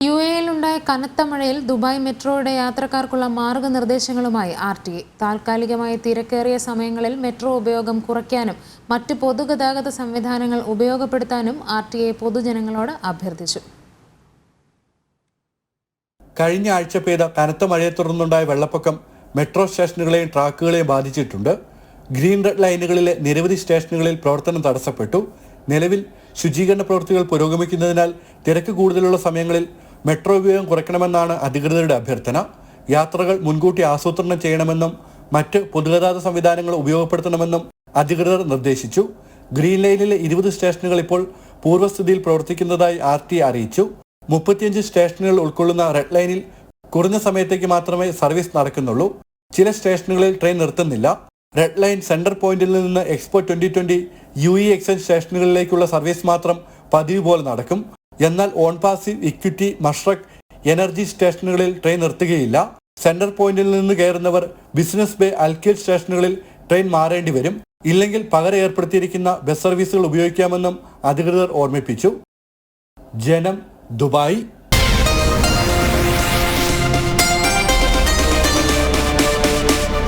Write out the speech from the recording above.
യുഎഇയിലുണ്ടായ കനത്ത മഴയിൽ ദുബായ് മെട്രോയുടെ യാത്രക്കാർക്കുള്ള മാർഗനിർദ്ദേശങ്ങളുമായി ആർടിഎ. താൽക്കാലികമായി തിരക്കേറിയ സമയങ്ങളിൽ മെട്രോ ഉപയോഗം കുറയ്ക്കാനും മറ്റ് പൊതുഗതാഗത സംവിധാനങ്ങൾ ഉപയോഗപ്പെടുത്താനും ആർടിഎ പൊതുജനങ്ങളോട് അഭ്യർത്ഥിച്ചു. കഴിഞ്ഞ ആഴ്ച പെയ്ത കനത്ത മഴയെ തുടർന്നുണ്ടായ വെള്ളപ്പൊക്കം മെട്രോ സ്റ്റേഷനുകളെയും ട്രാക്കുകളെയും ബാധിച്ചിട്ടുണ്ട്. ഗ്രീൻ റെഡ് ലൈനുകളിലെ നിരവധി സ്റ്റേഷനുകളിൽ പ്രവർത്തനം തടസ്സപ്പെട്ടു. നിലവിൽ ശുചീകരണ പ്രവൃത്തികൾ പുരോഗമിക്കുന്നതിനാൽ തിരക്ക് കൂടുതലുള്ള സമയങ്ങളിൽ മെട്രോ ഉപയോഗം കുറയ്ക്കണമെന്നാണ് അധികൃതരുടെ അഭ്യർത്ഥന. യാത്രകൾ മുൻകൂട്ടി ആസൂത്രണം ചെയ്യണമെന്നും മറ്റ് പൊതുഗതാഗത സംവിധാനങ്ങൾ ഉപയോഗപ്പെടുത്തണമെന്നും അധികൃതർ നിർദ്ദേശിച്ചു. ഗ്രീൻ ലൈനിലെ 20 സ്റ്റേഷനുകൾ ഇപ്പോൾ പൂർവ്വസ്ഥിതിയിൽ പ്രവർത്തിക്കുന്നതായി ആർടിഎ അറിയിച്ചു. 35 സ്റ്റേഷനുകൾ ഉൾക്കൊള്ളുന്ന റെഡ് ലൈനിൽ കുറഞ്ഞ സമയത്തേക്ക് മാത്രമേ സർവീസ് നടക്കുന്നുള്ളൂ. ചില സ്റ്റേഷനുകളിൽ ട്രെയിൻ നിർത്തുന്നില്ല. റെഡ് ലൈൻ സെന്റർ പോയിന്റിൽ നിന്ന് എക്സ്പോ 2020 യുഎഇ എക്സ്ചേഞ്ച് സ്റ്റേഷനുകളിലേക്കുള്ള സർവീസ് മാത്രം പതിവ് പോലെ നടക്കും. എന്നാൽ ഓൺപാസീവ്, ഇക്വിറ്റി, മഷ്റഖ്, എനർജി സ്റ്റേഷനുകളിൽ ട്രെയിൻ നിർത്തുകയില്ല. സെന്റർ പോയിന്റിൽ നിന്ന് കയറുന്നവർ ബിസിനസ് ബേ, അൽഖീൽ സ്റ്റേഷനുകളിൽ ട്രെയിൻ മാറേണ്ടി വരും. ഇല്ലെങ്കിൽ പകരം ഏർപ്പെടുത്തിയിരിക്കുന്ന ബസ് സർവീസുകൾ ഉപയോഗിക്കാമെന്നും അധികൃതർ ഓർമ്മിപ്പിച്ചു. ജനം, ദുബായ്.